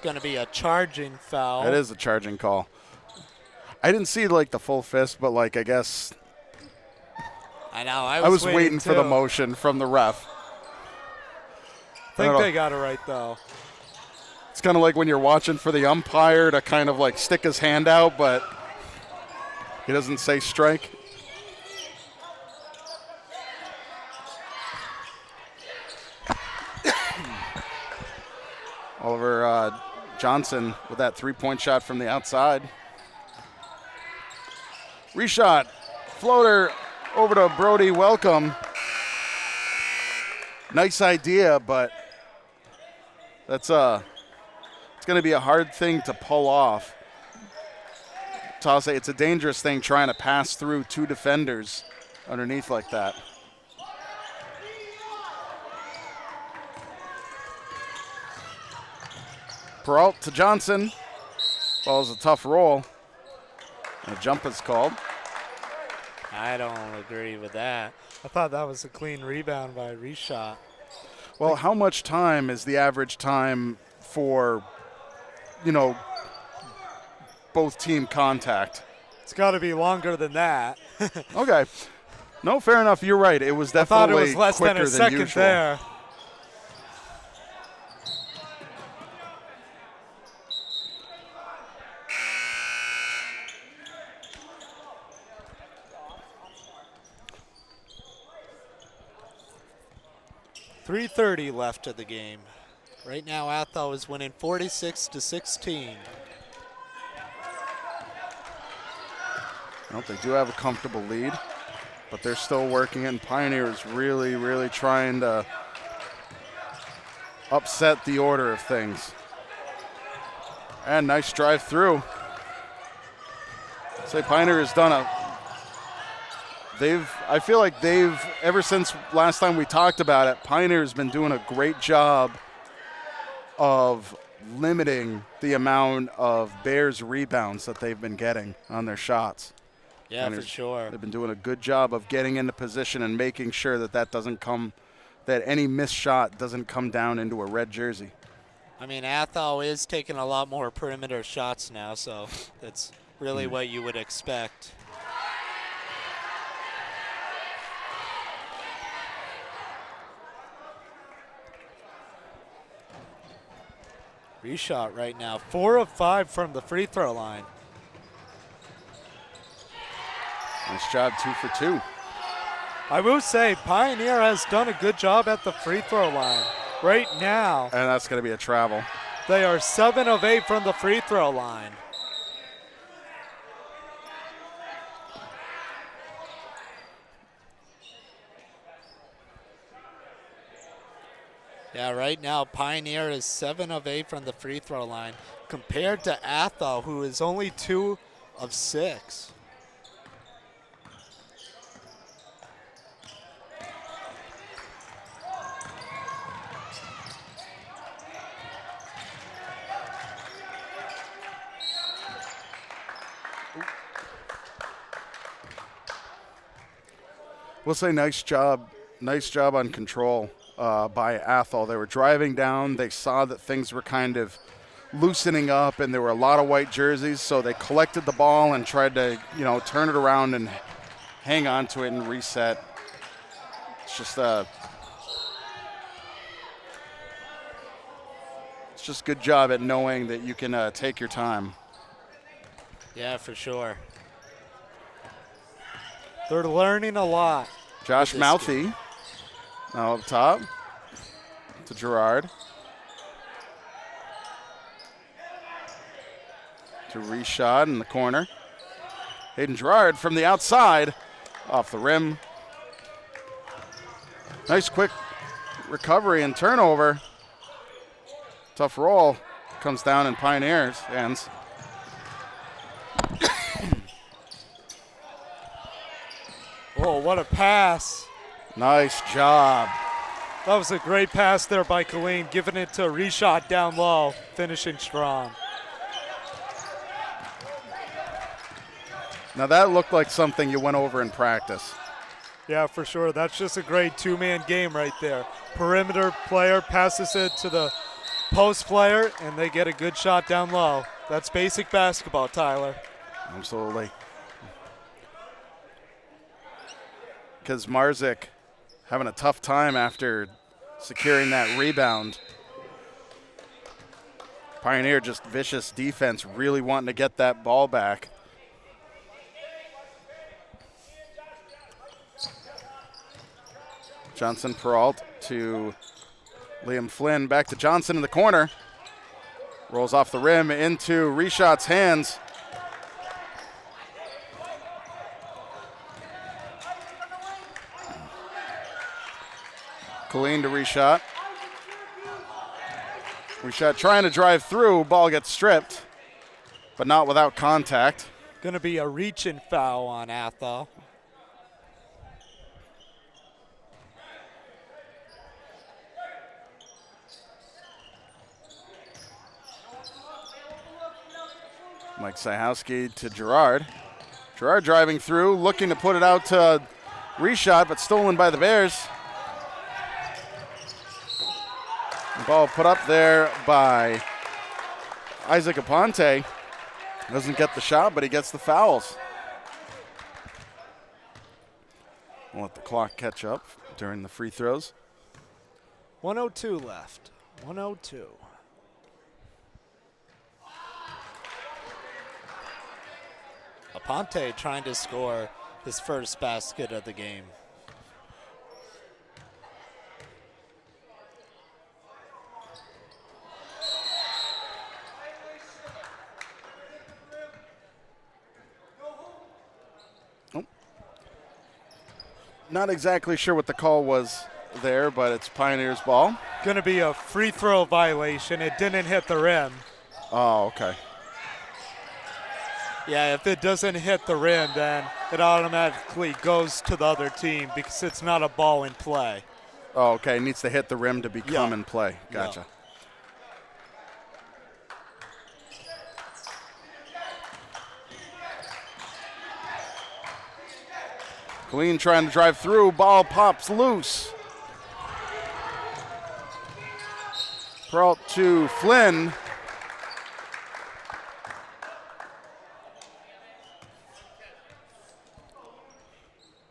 Going to be a charging foul. That is a charging call. I didn't see like the full fist, but like I guess I know. I was waiting for the too. motion from the ref. I think they got it right, though. It's kind of like when you're watching for the umpire to kind of like stick his hand out, but he doesn't say strike. Oliver Johnson with that three-point shot from the outside. Reshot, floater over to Brody Welcome. Nice idea, but that's it's going to be a hard thing to pull off. Tase, it's a dangerous thing trying to pass through two defenders underneath like that. Peralt to Johnson. Ball is a tough roll. And a jump is called. I don't agree with that. I thought that was a clean rebound by Reshot. Well, how much time is the average time for, both team contact? It's got to be longer than that. Okay. No, fair enough. You're right. It was definitely I thought it was less quicker than a second usual. there. .330 left of the game. Right now, Athol is winning 46-16. Well, they do have a comfortable lead, but they're still working it, and Pioneer is really, really trying to upset the order of things. And nice drive through. Say Pioneer has done I feel like ever since last time we talked about it, Pioneer's been doing a great job of limiting the amount of Bears rebounds that they've been getting on their shots. Yeah, for sure. They've been doing a good job of getting into position and making sure that any missed shot doesn't come down into a red jersey. I mean, Athol is taking a lot more perimeter shots now, so that's really what you would expect. Reshot right now, 4 of 5 from the free throw line. Nice job, 2 for 2. I will say Pioneer has done a good job at the free throw line. Right now, And that's going to be a travel. they are 7 of 8 from the free throw line. Yeah, right now Pioneer is 7 of 8 from the free throw line compared to Athol, who is only 2 of 6. We'll say nice job on control by Athol. They were driving down. They saw that things were kind of loosening up, and there were a lot of white jerseys, so they collected the ball and tried to, turn it around and hang on to it and reset. It's just good job at knowing that you can take your time. Yeah, for sure. They're learning a lot. Josh Mouthy now up top to Gerard. To Reshot in the corner. Hayden Gerard from the outside, off the rim. Nice quick recovery and turnover. Tough roll. Comes down in Pioneer's hands. Oh, what a pass. Nice job. That was a great pass there by Colleen, giving it to Reshot down low, finishing strong. Now that looked like something you went over in practice. Yeah, for sure. That's just a great two-man game right there. Perimeter player passes it to the post player, and they get a good shot down low. That's basic basketball, Tyler. Absolutely. Because Marzik having a tough time after securing that rebound. Pioneer just vicious defense, really wanting to get that ball back. Johnson Peralt to Liam Flynn. Back to Johnson in the corner. Rolls off the rim into Reshot's hands. Colleen to Reshot. Reshot trying to drive through. Ball gets stripped, but not without contact. Going to be a reach-in foul on Athol. Mike Sajowski to Gerard. Gerard driving through, looking to put it out to Reshot, but stolen by the Bears. The ball put up there by Isaac Aponte. Doesn't get the shot, but he gets the fouls. We'll let the clock catch up during the free throws. 102 left. 102. Aponte trying to score his first basket of the game. Not exactly sure what the call was there, but it's Pioneers ball. Going to be a free throw violation. It didn't hit the rim. Oh, okay. Yeah, if it doesn't hit the rim, then it automatically goes to the other team because it's not a ball in play. Oh, okay. It needs to hit the rim to become in play. Gotcha. Yeah. Colleen trying to drive through. Ball pops loose. Peralt to Flynn.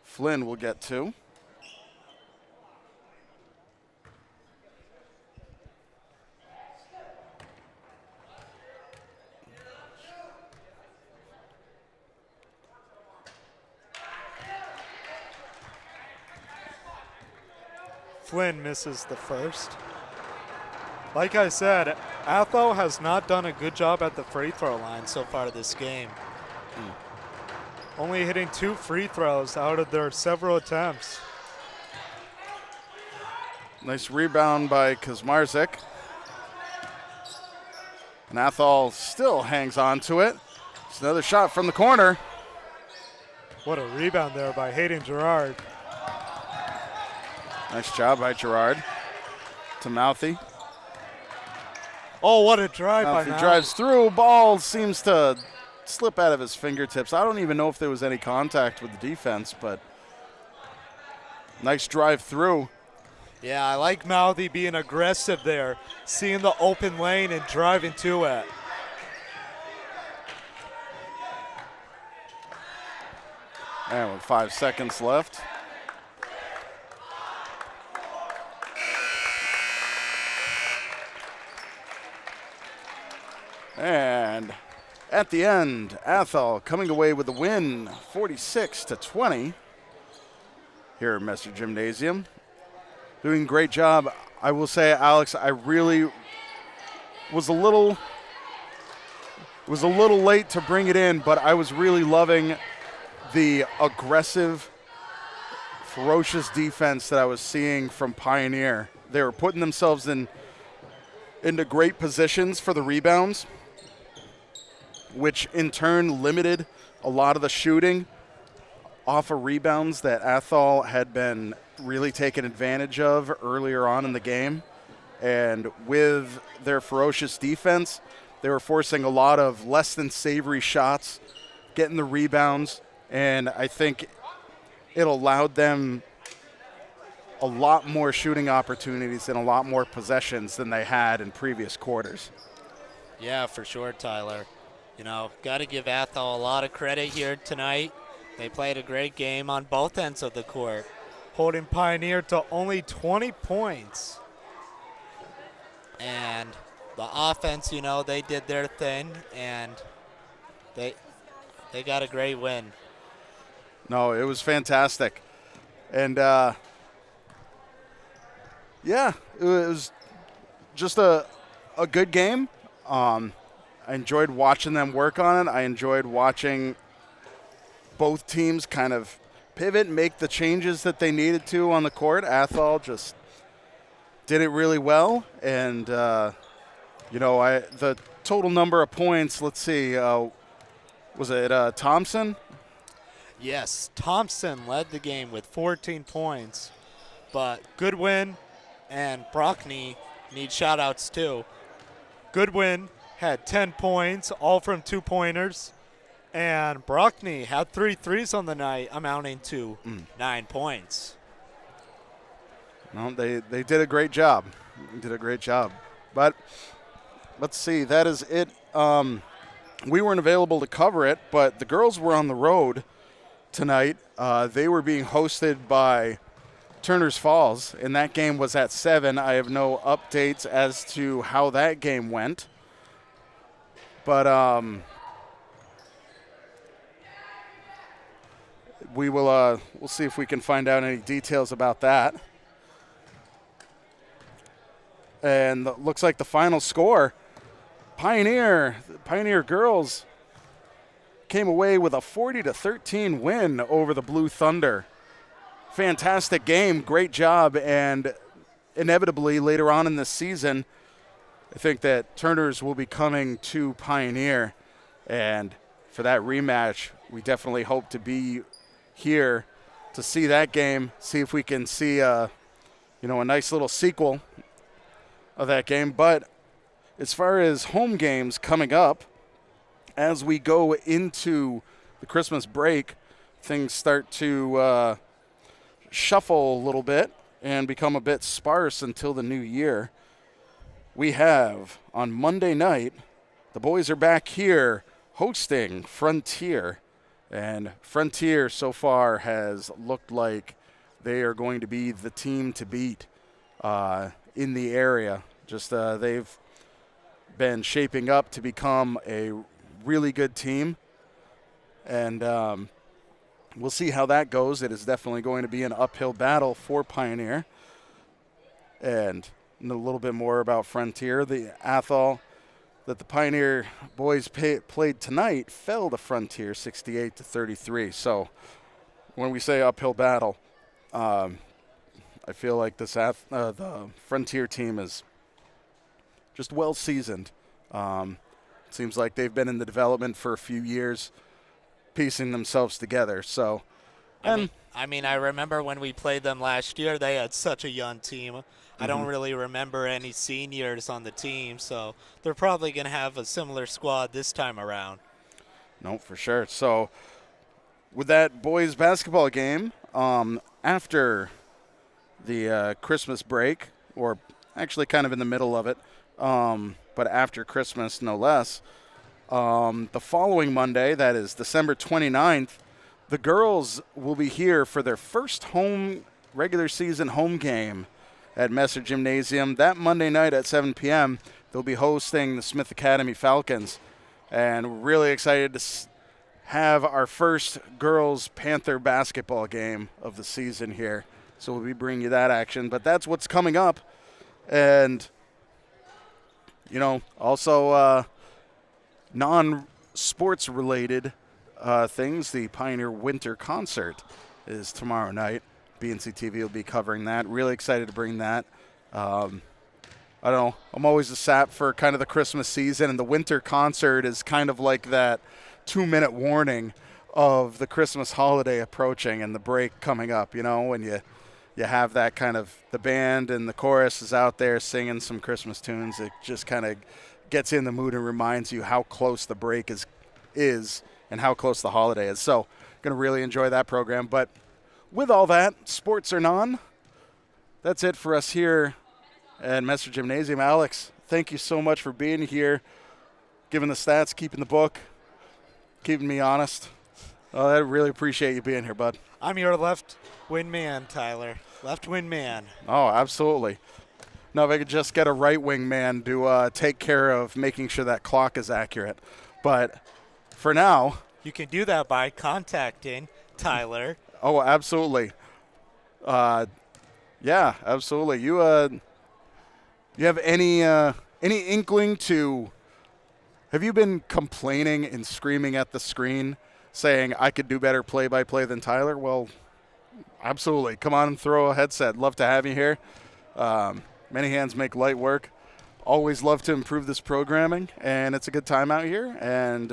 Flynn will get two. Flynn misses the first. Like I said, Athol has not done a good job at the free throw line so far this game. Only hitting 2 free throws out of their several attempts. Nice rebound by Kazmarzik. And Athol still hangs on to it. It's another shot from the corner. What a rebound there by Hayden Gerard. Nice job by Gerard. To Mouthy. Oh, what a drive by Mouthy Mouthy. drives through. Ball seems to slip out of his fingertips. I don't even know if there was any contact with the defense, but nice drive through. Yeah, I like Mouthy being aggressive there, seeing the open lane and driving to it. And with 5 seconds left. And at the end, Athol coming away with the win, 46-20 here at Messer Gymnasium. Doing a great job. I will say, Alex, I really was a little late to bring it in, but I was really loving the aggressive, ferocious defense that I was seeing from Pioneer. They were putting themselves into great positions for the rebounds, which in turn limited a lot of the shooting off of rebounds that Athol had been really taken advantage of earlier on in the game. And with their ferocious defense, they were forcing a lot of less than savory shots, getting the rebounds, and I think it allowed them a lot more shooting opportunities and a lot more possessions than they had in previous quarters. Yeah, for sure, Tyler. You know, got to give Athol a lot of credit here tonight. They played a great game on both ends of the court. Holding Pioneer to only 20 points. And the offense, you know, they did their thing, and they got a great win. No, it was fantastic. And, yeah, it was just a good game. I enjoyed watching them work on it. I enjoyed watching both teams kind of pivot, make the changes that they needed to on the court. Athol just did it really well. And, the total number of points, let's see, was it Thompson? Yes, Thompson led the game with 14 points, but Goodwin, and Brockney need shout-outs too. Goodwin had 10 points, all from 2-pointers. And Brockney had 3 threes on the night, Amounting to 9 points. No, they did a great job. But let's see, that is it. We weren't available to cover it, but the girls were on the road tonight. They were being hosted by Turner's Falls, and that game was at 7. I have no updates as to how that game went. But we'll see if we can find out any details about that. And looks like the final score, Pioneer girls came away with a 40-13 win over the Blue Thunder. Fantastic game, great job, and inevitably later on in the season, I think that Turner's will be coming to Pioneer, and for that rematch, we definitely hope to be here to see that game, see if we can see a nice little sequel of that game. But as far as home games coming up, as we go into the Christmas break, things start to shuffle a little bit and become a bit sparse until the new year. We have on Monday night, the boys are back here hosting Frontier. And Frontier so far has looked like they are going to be the team to beat in the area. Just they've been shaping up to become a really good team. And we'll see how that goes. It is definitely going to be an uphill battle for Pioneer. And a little bit more about Frontier. The Athol that the Pioneer boys played tonight fell to Frontier 68-33. So when we say uphill battle, I feel like the Frontier team is just well seasoned. Seems like they've been in the development for a few years, piecing themselves together. So, I remember when we played them last year, they had such a young team. I don't really remember any seniors on the team, so they're probably going to have a similar squad this time around. No, for sure. So with that boys basketball game, after the Christmas break, or actually kind of in the middle of it, but after Christmas no less, the following Monday, that is December 29th, the girls will be here for their first regular season home game at Messer Gymnasium. That Monday night at 7 p.m., they'll be hosting the Smith Academy Falcons. And we're really excited to have our first girls Panther basketball game of the season here. So we'll be bringing you that action. But that's what's coming up. And, also non-sports related things. The Pioneer Winter Concert is tomorrow night. BNC TV will be covering that. Really excited to bring that. I don't know. I'm always a sap for kind of the Christmas season, and the winter concert is kind of like that 2-minute warning of the Christmas holiday approaching and the break coming up. When you have that kind of, the band and the chorus is out there singing some Christmas tunes. It just kind of gets in the mood and reminds you how close the break is and how close the holiday is. So going to really enjoy that program. But with all that, sports or none, that's it for us here at Messer Gymnasium. Alex, thank you so much for being here, giving the stats, keeping the book, keeping me honest. I really appreciate you being here, bud. I'm your left wing man, Tyler. Left wing man. Oh, absolutely. Now, if I could just get a right wing man to take care of making sure that clock is accurate. But for now. You can do that by contacting Tyler. Oh, absolutely. Yeah, absolutely. You have any inkling to Have you been complaining and screaming at the screen saying, I could do better play-by-play than Tyler? Well, absolutely. Come on and throw a headset. Love to have you here. Many hands make light work. Always love to improve this programming, and it's a good time out here. And,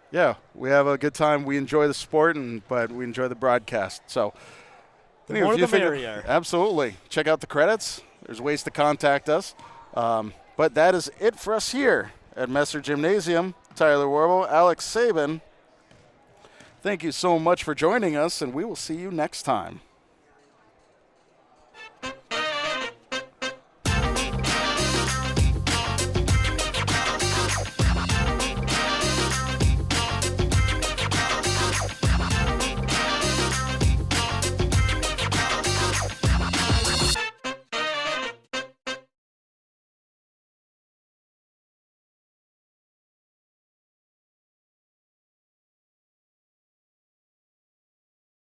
yeah, we have a good time. We enjoy the sport, but we enjoy the broadcast. So, The more the merrier. Absolutely. Check out the credits. There's ways to contact us. But that is it for us here at Messer Gymnasium. Tyler Warble, Alex Sabin, thank you so much for joining us, and we will see you next time.